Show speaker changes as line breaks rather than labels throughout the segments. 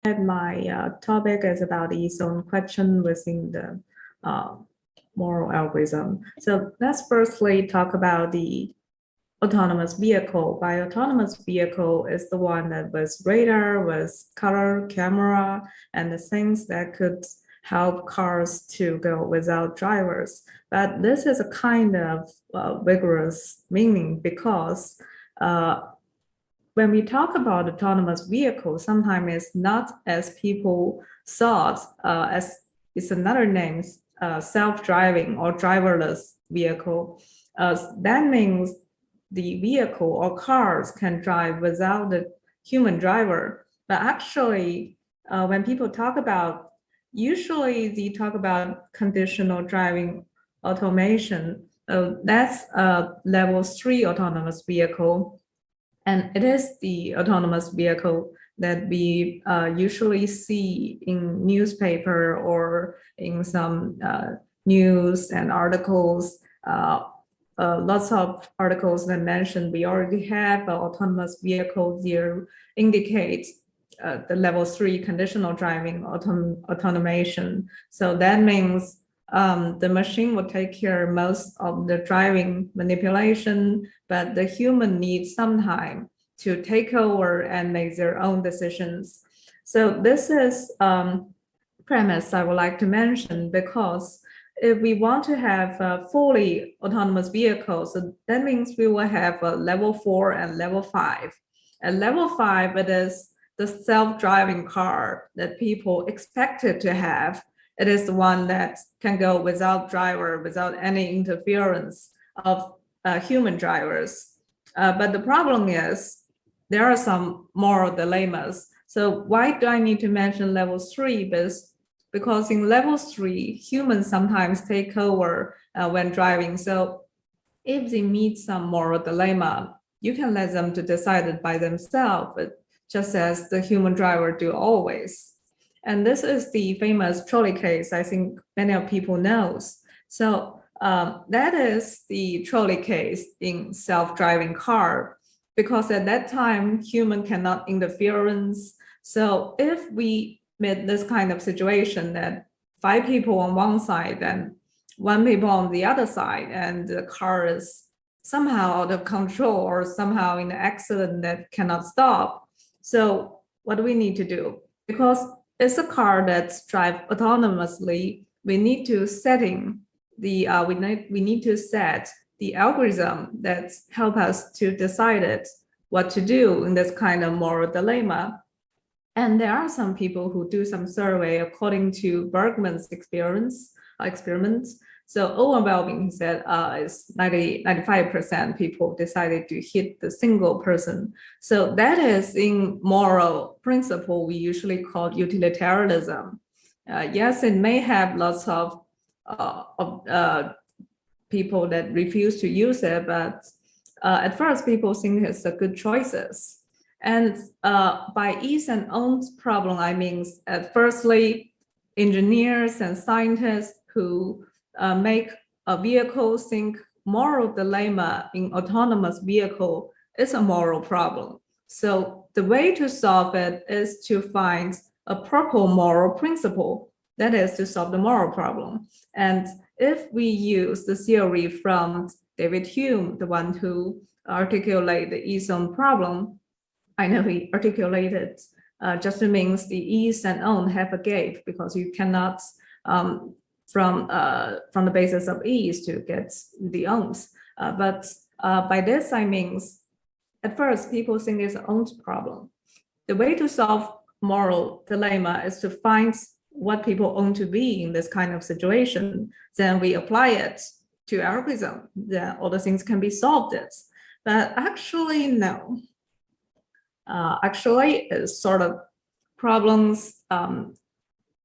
My topic is about the zone question within the moral algorithm. So let's firstly talk about the autonomous vehicle. By autonomous vehicle is the one that was radar, with color, camera, and the things that could help cars to go without drivers. But this is a kind of vigorous meaning because when we talk about autonomous vehicles, sometimes it's not as people thought, as it's another name, self-driving or driverless vehicle. That means the vehicle or cars can drive without the human driver. But actually, when people talk about, usually they talk about conditional driving automation. That's a level 3 autonomous vehicle. And it is the autonomous vehicle that we usually see in newspaper or in some news and articles. Lots of articles that mention we already have an autonomous vehicle here indicates the level 3 conditional driving automation. So that means the machine will take care most of the driving manipulation, but the human needs some time to take over and make their own decisions. So this is premise I would like to mention, because if we want to have a fully autonomous vehicle, so that means we will have a level 4 and level 5. At level 5, it is the self-driving car that people expected to have. It is the one that can go without driver, without any interference of human drivers. But the problem is there are some moral dilemmas. So why do I need to mention level 3? Because in level 3, humans sometimes take over when driving. So if they meet some moral dilemma, you can let them to decide it by themselves, just as the human driver do always. And this is the famous Trolley case, I think many of people knows. So that is the Trolley case in self-driving car, because at that time, human cannot interference. So if we meet this kind of situation that 5 people on one side and 1 people on the other side, and the car is somehow out of control or somehow in an accident that cannot stop. So what do we need to do? Because it's a car that's drive autonomously, we need to setting the we need to set the algorithm that help us to decide it, what to do in this kind of moral dilemma. And there are some people who do some survey according to Bergman's experiments. So overwhelming, he said, is 95% people decided to hit the single person. So that is in moral principle we usually call utilitarianism. Yes, it may have lots of people that refuse to use it, but at first people think it's a good choices. And by ease and owns problem, I mean, firstly, engineers and scientists who make a vehicle think moral dilemma in autonomous vehicle is a moral problem. So the way to solve it is to find a proper moral principle, that is to solve the moral problem. And if we use the theory from David Hume, the one who articulated the ease-own problem, I know he articulated just means the ease and own have a gap, because you cannot from the basis of ease to get the owns. But by this I mean, at first people think it's an owns problem. The way to solve moral dilemma is to find what people own to be in this kind of situation. Then we apply it to algorithm. Then all the things can be solved. But actually, no. Actually, it's sort of problems.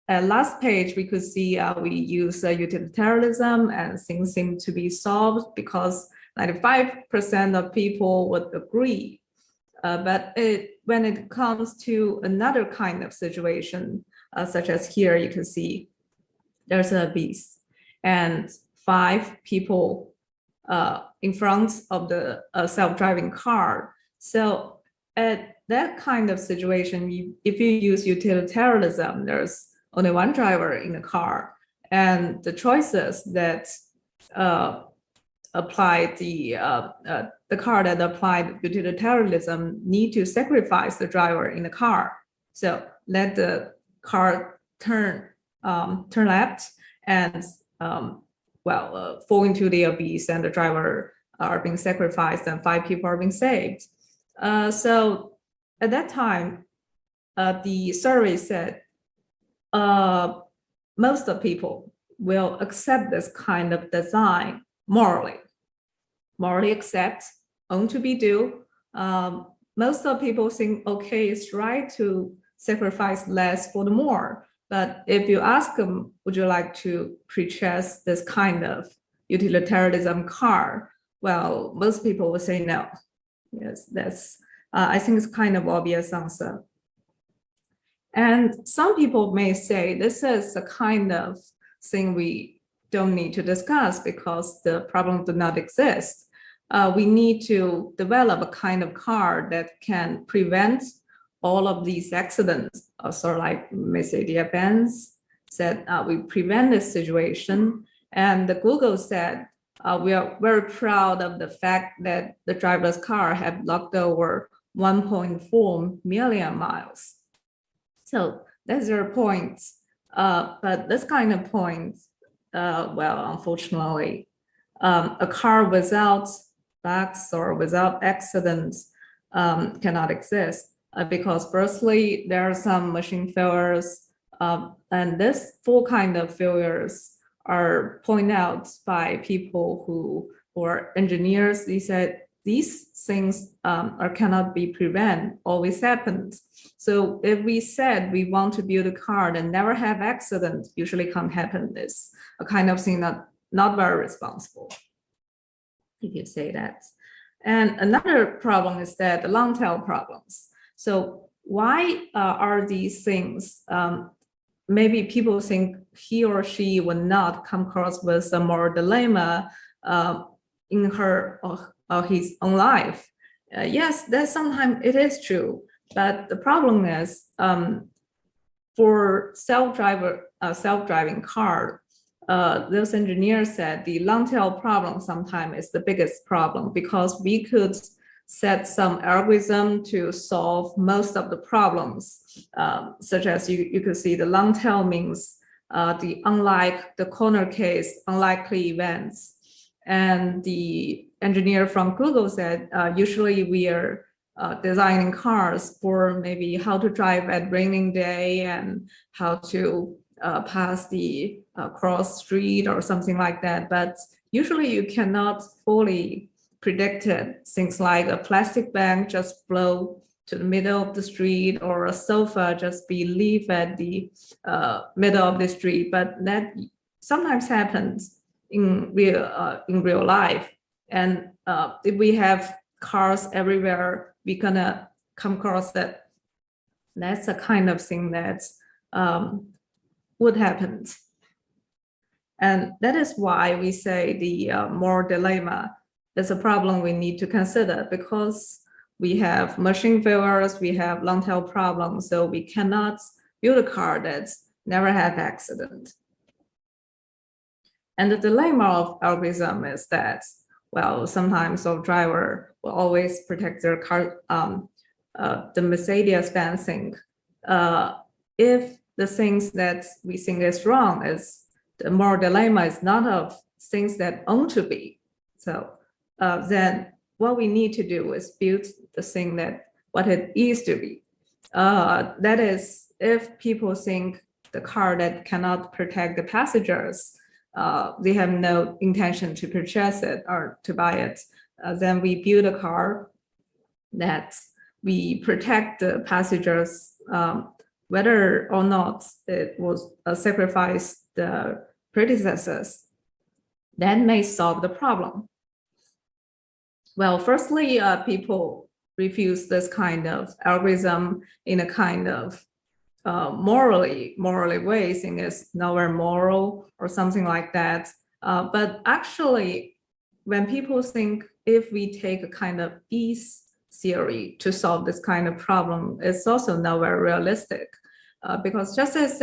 At last page, we could see we use utilitarianism and things seem to be solved because 95% of people would agree. But when it comes to another kind of situation, such as here, you can see there's a beast and 5 people in front of the self-driving car. So at that kind of situation, if you use utilitarianism, there's only one driver in the car, and the choices that apply the car that applied utilitarianism need to sacrifice the driver in the car. So let the car turn left and fall into the abyss, and the driver are being sacrificed, and 5 people are being saved. So at that time, the survey said most of people will accept this kind of design morally accept, own to be due. Most of people think, okay, it's right to sacrifice less for the more. But if you ask them, would you like to purchase this kind of utilitarianism car? Well, most people will say no. Yes, that's, I think it's kind of obvious answer. And some people may say this is a kind of thing we don't need to discuss because the problem does not exist. We need to develop a kind of car that can prevent all of these accidents. So like Mercedes-Benz said, we prevent this situation. And the Google said, we are very proud of the fact that the driverless car have logged over 1.4 million miles. So that's their point. But this kind of point, well, unfortunately, a car without bugs or without accidents cannot exist because firstly, there are some machine failures, and this full kind of failures are pointed out by people who are engineers. They said these things cannot be prevented, always happens. So if we said we want to build a car that never have accidents, usually can't happen. It's a kind of thing not very responsible, if you say that. And another problem is that the long tail problems. So why are these things, maybe people think he or she would not come across with a moral dilemma in her or his own life. Yes, that sometimes it is true, but the problem is for self-driving car, those engineers said the long tail problem sometimes is the biggest problem because we could set some algorithm to solve most of the problems, such as you could see the long tail means the corner case, unlikely events. And the engineer from Google said, usually we are designing cars for maybe how to drive at raining day and how to pass the cross street or something like that. But usually you cannot fully predict it. Things like a plastic bag just flow to the middle of the street or a sofa just be leave at the middle of the street. But that sometimes happens in real life. And if we have cars everywhere, we're gonna come across that. That's a kind of thing that would happen. And that is why we say the moral dilemma is a problem we need to consider because we have machine failures, we have long tail problems, so we cannot build a car that's never had accident. And the dilemma of algorithm is that, well, sometimes the driver will always protect their car, the Mercedes-Benz thing. If the things that we think is wrong is the moral dilemma is not of things that own to be. So then what we need to do is build the thing that what it is to be. That is, if people think the car that cannot protect the passengers, they have no intention to purchase it or to buy it, then we build a car that we protect the passengers, whether or not it was sacrifice the predecessors. That may solve the problem. Well, firstly, people refuse this kind of algorithm in a kind of morally way, saying it's not very moral or something like that. But actually, when people think if we take a kind of ease theory to solve this kind of problem is also not very realistic, because just as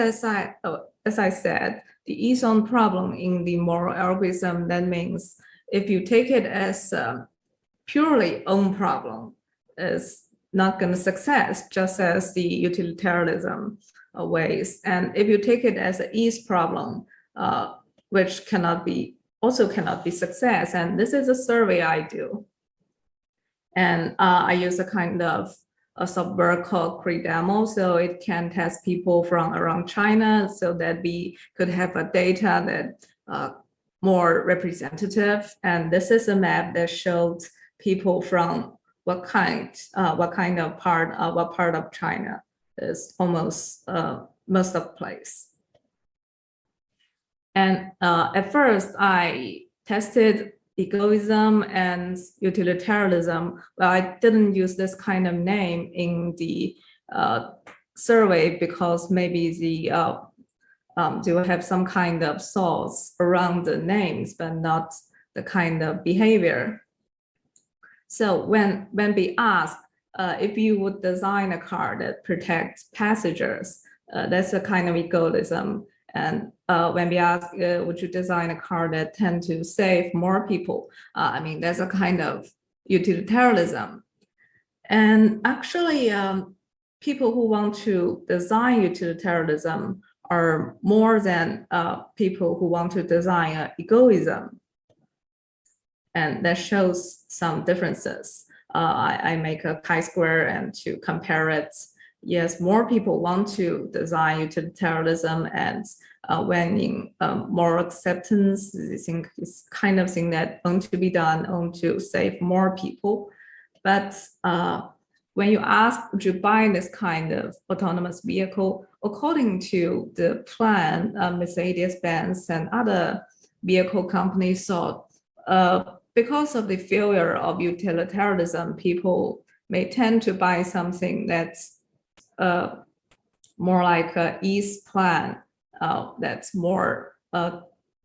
I said, the E-zone problem in the moral algorithm, that means if you take it as a purely own problem, is not going to success, just as the utilitarianism ways. And if you take it as an ease problem, which cannot be success. And this is a survey I do. And I use a kind of a software called Demo, so it can test people from around China, so that we could have a data that more representative. And this is a map that shows people from what part of China is almost most of the place. And at first, I tested egoism and utilitarianism. Well, I didn't use this kind of name in the survey because maybe the they will have some kind of thoughts around the names, but not the kind of behavior. So when we ask if you would design a car that protects passengers, that's a kind of egoism. And when we ask, would you design a car that tend to save more people? I mean, that's a kind of utilitarianism. And actually, people who want to design utilitarianism are more than people who want to design egoism. And that shows some differences. I make a chi-square and to compare it. Yes, more people want to design utilitarianism, and when in moral acceptance, I think it's kind of thing that ought to be done, ought to save more people. But when you ask, would you buy this kind of autonomous vehicle, according to the plan, Mercedes-Benz and other vehicle companies thought, because of the failure of utilitarianism, people may tend to buy something that's more like an ease plan that's more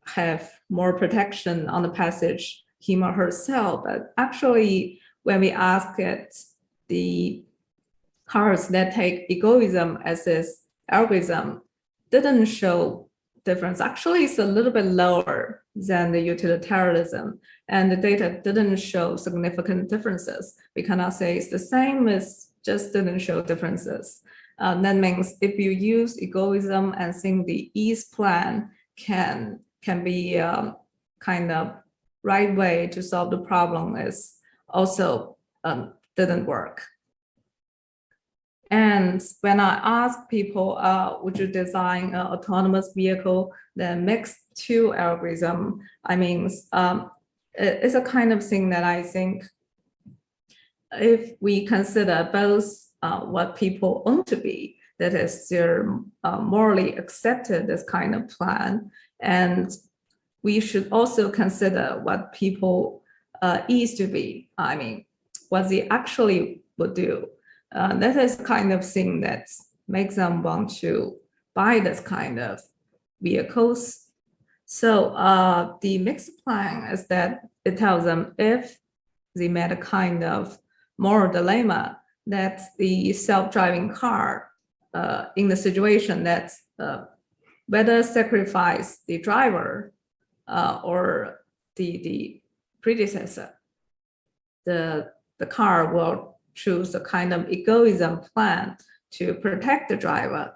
have more protection on the passage, him or herself. But actually, when we ask it, the cars that take egoism as its algorithm didn't show difference. Actually, it's a little bit lower than the utilitarianism, and the data didn't show significant differences. We cannot say it's the same, it's just didn't show differences. That means if you use egoism and think the ease plan can be kind of right way to solve the problem, is also didn't work. And when I ask people, would you design an autonomous vehicle that mix two algorithm? I mean, it's a kind of thing that I think if we consider both what people ought to be, that is, they're morally accepted this kind of plan, and we should also consider what people is to be. I mean, what they actually would do. That is kind of thing that makes them want to buy this kind of vehicles. So the mixed plan is that it tells them if they met a kind of moral dilemma, that the self-driving car in the situation that whether sacrifice the driver or the predecessor, the car will choose a kind of egoism plan to protect the driver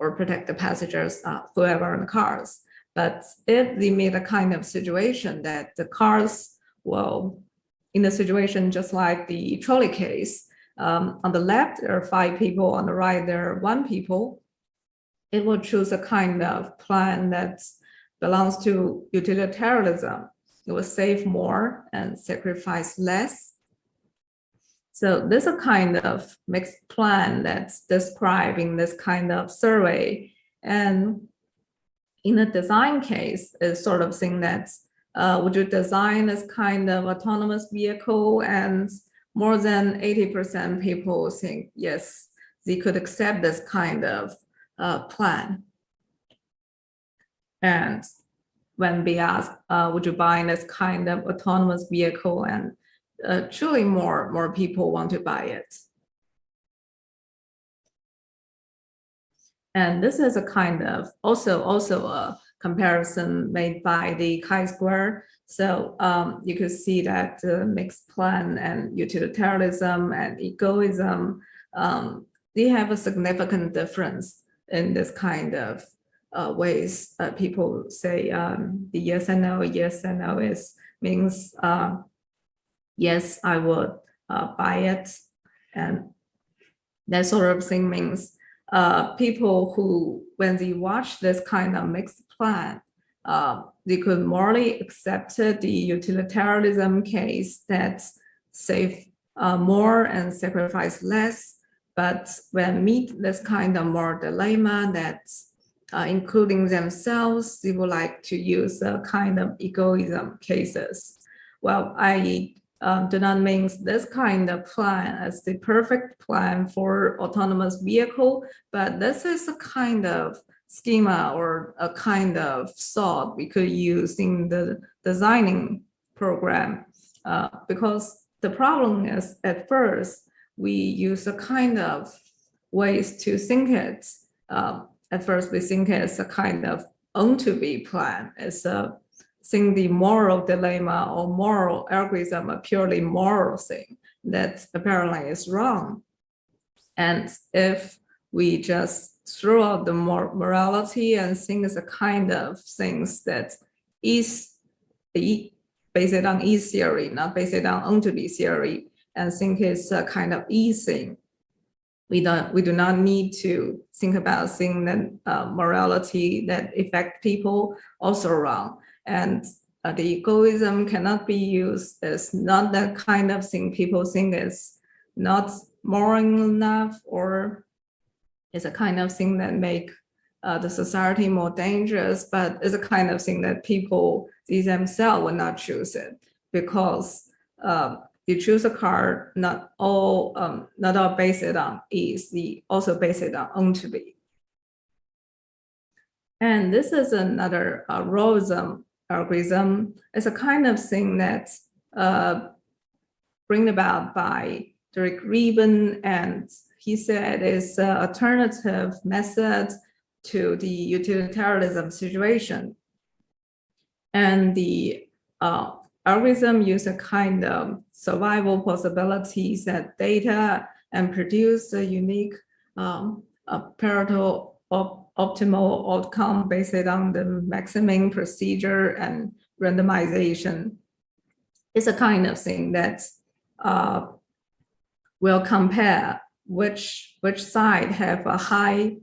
or protect the passengers, whoever in the cars. But if they meet a kind of situation that the cars will, in the situation just like the trolley case, on the left there are 5 people, on the right there are 1 people, it will choose a kind of plan that belongs to utilitarianism. It will save more and sacrifice less. So there's a kind of mixed plan that's described in this kind of survey. And in a design case, it's sort of thing that's, would you design this kind of autonomous vehicle? And more than 80% people think, yes, they could accept this kind of plan. And when we ask, would you buy this kind of autonomous vehicle? And truly more people want to buy it. And this is a kind of also a comparison made by the chi-square. So you could see that mixed plan and utilitarianism and egoism, they have a significant difference in this kind of ways. People say the yes and no is means yes, I would buy it, and that sort of thing means people who, when they watch this kind of mixed plan, they could morally accept the utilitarianism case that save more and sacrifice less. But when meet this kind of moral dilemma that including themselves, they would like to use a kind of egoism cases. Well, I do not mean this kind of plan as the perfect plan for autonomous vehicle, but this is a kind of schema or a kind of thought we could use in the designing program. Because the problem is, at first, we use a kind of ways to think it. At first, we think it's a kind of own-to-be plan. It's a think the moral dilemma or moral algorithm a purely moral thing that apparently is wrong. And if we just throw out the morality and think it's a kind of things that is based on E theory, not based on own-to-be theory, and think it's a kind of E thing, we do not need to think about things that morality that affect people also wrong. And the egoism cannot be used as not that kind of thing people think is not moral enough, or is a kind of thing that make the society more dangerous, but it's a kind of thing that people themselves will not choose it, because you choose a car, not all based on ease, also based on own-to-be. And this is another Rawlsian algorithm. It's a kind of thing that's bring about by Derek Reben, and he said it's an alternative method to the utilitarianism situation. And the algorithm use a kind of survival possibilities that data and produce a unique Pareto optimal outcome based on the maximum procedure and randomization. It's a kind of thing that will compare which side have a high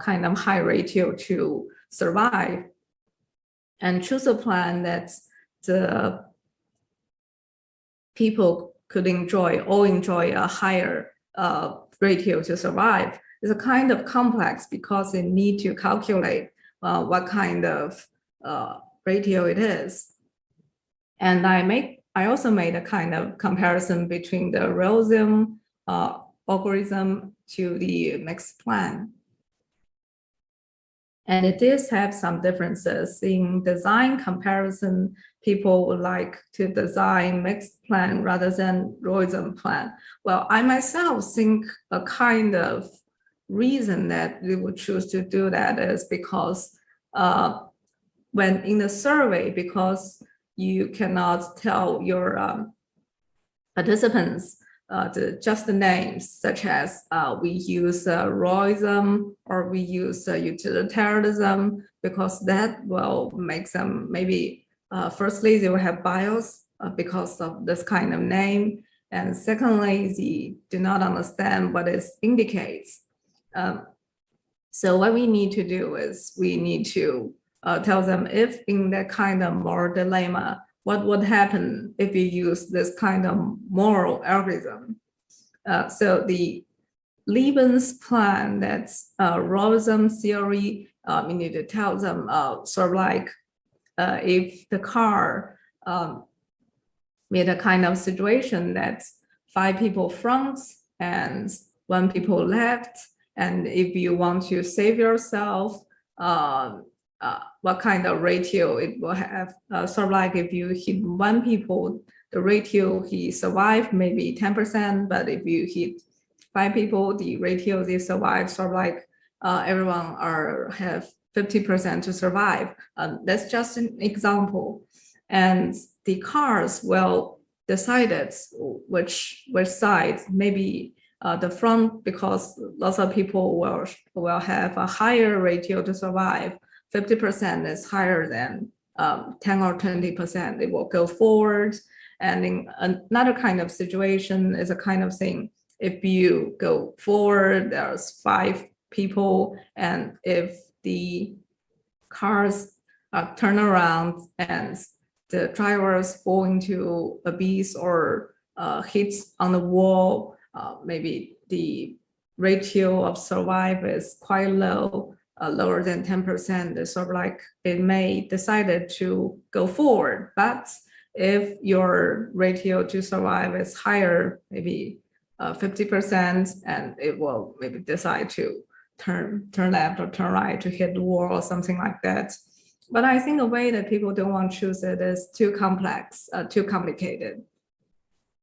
kind of high ratio to survive, and choose a plan that the people could enjoy a higher ratio to survive. It's a kind of complex because they need to calculate what kind of ratio it is. And I also made a kind of comparison between the Rawlsian algorithm to the mixed plan. And it does have some differences in design comparison. People would like to design mixed plan rather than Rawlsian plan. Well, I myself think a kind of reason that we would choose to do that is because when in the survey, because you cannot tell your participants just the names, such as we use Rawlsian or we use utilitarianism, because that will make them maybe, firstly, they will have bias because of this kind of name. And secondly, they do not understand what it indicates. So what we need to do is we need to tell them if in that kind of moral dilemma, what would happen if you use this kind of moral algorithm? So the Leibniz plan, that's Rawlsian theory, you need to tell them sort of like if the car made a kind of situation that's 5 people front and 1 people left, and if you want to save yourself, what kind of ratio it will have. Sort of like if you hit 1 people the ratio he survived maybe 10%, but if you hit 5 people, the ratio they survive sort of like everyone have 50% to survive. That's just an example. And the cars will decided which side, maybe the front, because lots of people will have a higher ratio to survive. 50% is higher than 10 or 20%. They will go forward. And in another kind of situation is a kind of thing. If you go forward, there's 5 people, and if the cars turn around and the drivers fall into abyss or hits on the wall, maybe the ratio of survive is quite low, lower than 10%. It's sort of like it may decided to go forward. But if your ratio to survive is higher, maybe 50%, and it will maybe decide to turn left or turn right to hit the wall or something like that. But I think a way that people don't want to choose it is too complex, too complicated.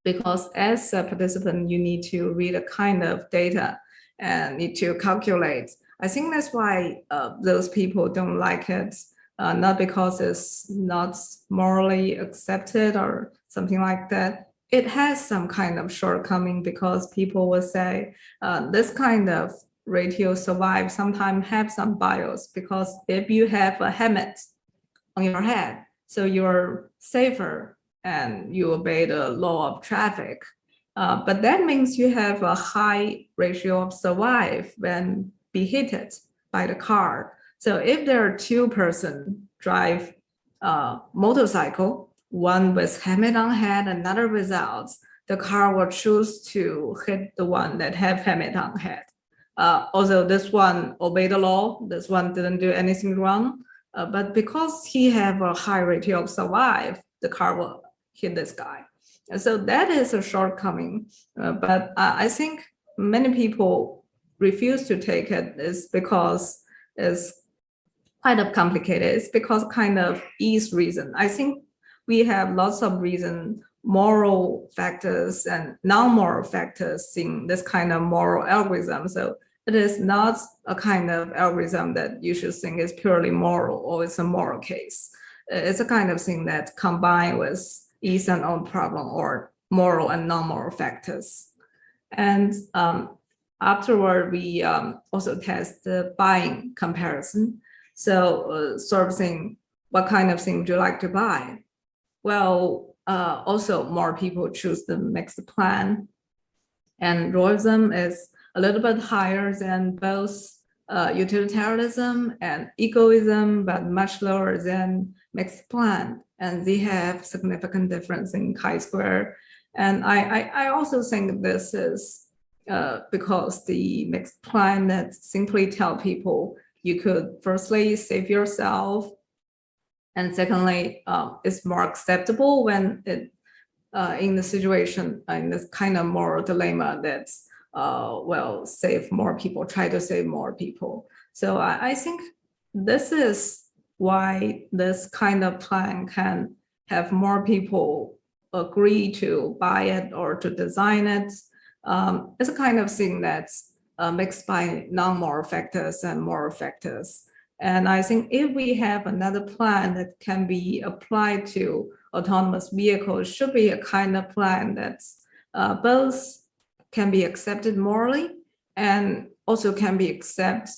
Because as a participant, you need to read a kind of data and need to calculate. I think that's why those people don't like it, not because it's not morally accepted or something like that. It has some kind of shortcoming because people will say this kind of ratio survive sometimes have some bias, because if you have a helmet on your head, so you're safer and you obey the law of traffic. But that means you have a high ratio of survive when be hit by the car. So if there are 2 persons drive a motorcycle, one with helmet on head, another without, the car will choose to hit the one that have helmet on head. Although this one obeyed the law, this one didn't do anything wrong, but because he have a high ratio of survive, the car will hit this guy. And so that is a shortcoming. But I think many people refuse to take it is because it's kind of complicated. It's because kind of ease reason. I think we have lots of reason, moral factors and non-moral factors in this kind of moral algorithm. So it is not a kind of algorithm that you should think is purely moral or it's a moral case. It's a kind of thing that combined with ease and own problem or moral and non-moral factors. And afterward, we also test the buying comparison. So sort of saying, what kind of thing would you like to buy? Well, also more people choose the mixed plan. And Rawlsian is a little bit higher than both utilitarianism and egoism, but much lower than mixed plan. And they have significant difference in chi-square. And I also think this is because the mixed plan that simply tell people you could firstly save yourself, and secondly, it's more acceptable when it in the situation, in this kind of moral dilemma that's will save more people, try to save more people. So I think this is why this kind of plan can have more people agree to buy it or to design it. It's a kind of thing that's mixed by non-moral factors and moral factors. And I think if we have another plan that can be applied to autonomous vehicles, should be a kind of plan that's both can be accepted morally and also can be accepted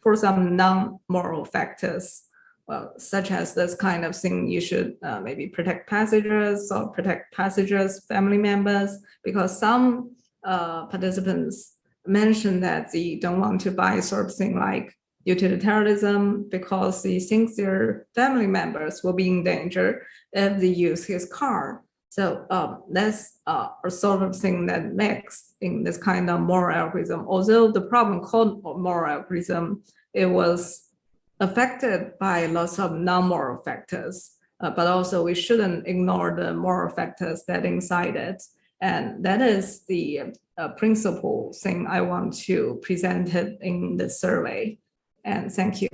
for some non-moral factors, well, such as this kind of thing. You should maybe protect passengers or protect passengers' family members, because some participants mentioned that they don't want to buy sort of thing like utilitarianism because they think their family members will be in danger if they use his car. So that's a sort of thing that makes in this kind of moral algorithm. Although the problem called moral algorithm, it was affected by lots of non-moral factors, but also we shouldn't ignore the moral factors that inside it. And that is the principal thing I want to present it in the survey. And thank you.